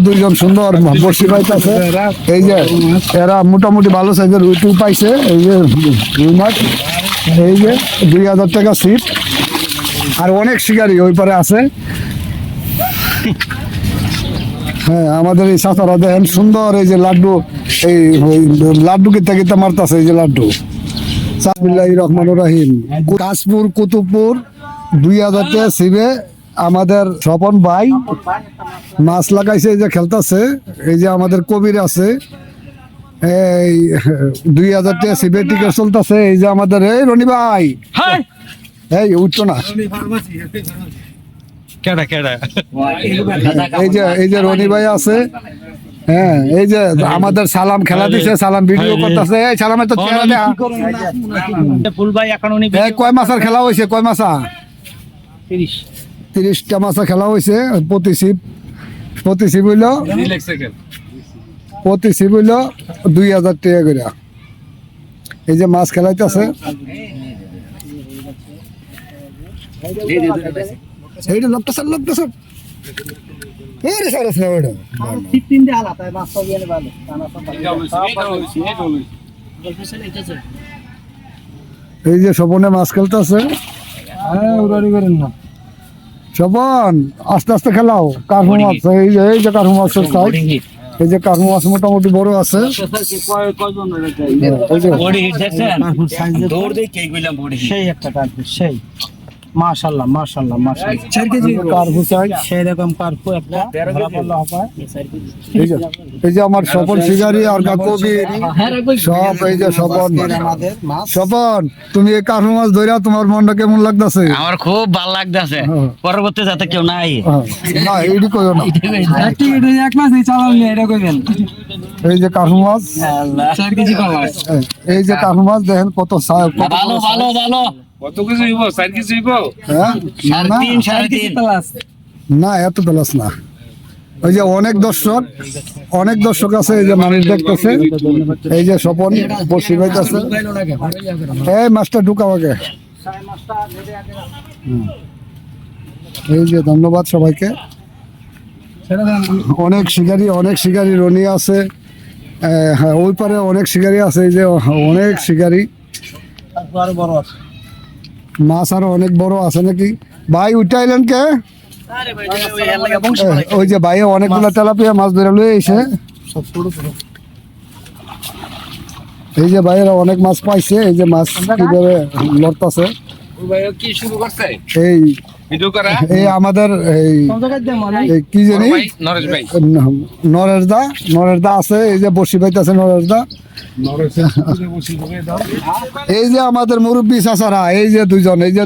দুইজন সুন্দর বর্ষি পাইতেছে। এই যে এরা মোটামুটি ভালো সাইজের রুই টুই পাইছে। এই যে রুই মাছ, এই যে 2000 টাকা সিট। আর অনেক শিকারি ওই পারে আছে। হ্যাঁ, আমাদের এই চাচারা দেখেন সুন্দর এই যে লাড্ডু, এই লাড্ডু কিতা মারতেছে। এই যে লাড্ডু। বিসমিল্লাহির রহমানির রহিম। কাশপুর কুতুবপুর 2000 টাকা সিবে আমাদের স্বপন ভাই মাছ লাগাইছে। এই যে খেলতেছে। এই যে আমাদের কবির আছে, এই 2000 টাকা সিবে টিকিট চলতেছে। এই যে আমাদের এই রনি ভাই, এই উঠতো না। এই যে রনি ভাই আছে। হ্যাঁ, এই যে আমাদের সালাম খেলা দিছে, সালাম ভিডিও করতেছে। এই সালামের তো চেহারা দেখা। কয় মাসের খেলা হয়েছে? কয় মাসা? 30টা মাসা খেলা হয়েছে। প্রতি সিপ হইল 2000 টাকা করে। এই যে মাছ খেলাইতেছে। এইটা লোকটা স্যার এই যে স্বপনে মাছ খেলতেছে। স্বপন আস্তে আস্তে খেলাও। কার্পু মাছ, এই যে কার্পু মাছের সাইজ। এই যে কার্পু মাছ মোটামুটি বড় আছে। মাশাআল্লাহ মাশাআল্লাহ মাশাআল্লাহ 4 কেজি কার্পু চাই সেই রকম কার্পু একটা ধরা পড়লো হবে। এই যে আমার স্বপন শিকারি আর কবি সব। এই যে স্বপন তুমি এই কার্পু মাছ ধইরা তোমার মনটা কেমন লাগতাছে? আমার খুব ভালো লাগতাছে। পরবর্তী যাতে কেউ নাই না এইডি কইও না। এক মাস এই চালাও নিয়ে এটা কইবেন। এই যে কার্পু মাছ, আল্লাহ 4 কেজি মাছ। এই যে কার্পু মাছ দেখেন কত ভালো ভালো ভালো। কত কিছু হইব? 4 কেজি হইব? হ্যাঁ, 3.5 প্লাস না এত প্লাস না। ওই যে অনেক দর্শক আছে। এই যে মানুষ দেখতেছে। এই যে স্বপন বসে পাইতেছে। এই মাছটা ঢুকাও আগে। এই যে ধন্যবাদ সবাইকে। অনেক শিকারি রনি আছে। হ্যাঁ, ওই পারে অনেক শিকারি আছে। এই যে অনেক শিকারি মাছ আরো অনেক বড় আছে নাকি ভাই? উঠাইলেন কে? ওই যে ভাই অনেকগুলো তেলাপিয়া মাছ ধরে লয়ে এসে। এই যে ভাইয়েরা অনেক মাছ পাইছে। এই যে মাছ কিভাবে লড়তাছে। এই এই আমাদের এই কি জানি নরেশ দা আছে। এই যে বসি পাইতেছে নরেশ দা। এই যে আমাদের মুরব্বী চাচারা, এই যে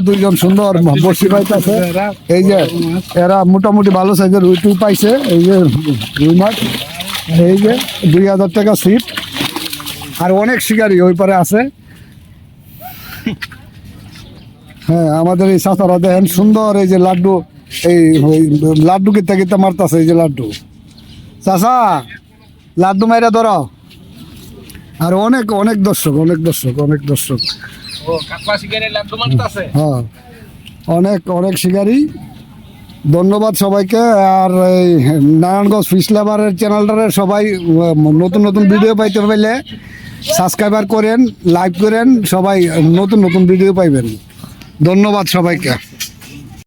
দুইজন সুন্দর বসি পাইতেছে। এই যে এরা মোটামুটি ভালো সাইজের রুই টুই পাইছে। এই যে রুই মাছ, এই যে 2000 টাকা সিট। আর অনেক শিকারি ওই পারে আছে। হ্যাঁ, আমাদের এই চাচারা দেখেন সুন্দর এই যে লাড্ডু, এই লাড্ডু কিতা মারতেছে। এই যে লাড্ডু। চাচা লাড্ডু মাইরা ধরো। আর অনেক দর্শক। হ্যাঁ, অনেক শিকারি। ধন্যবাদ সবাইকে। আর এই নারায়ণগঞ্জ ফিশ লাভারের চ্যানেলটারে সবাই নতুন ভিডিও পাইতে পাইলে সাবস্ক্রাইবার করেন, লাইক করেন। সবাই নতুন ভিডিও পাইবেন। ধন্যবাদ সবাইকে।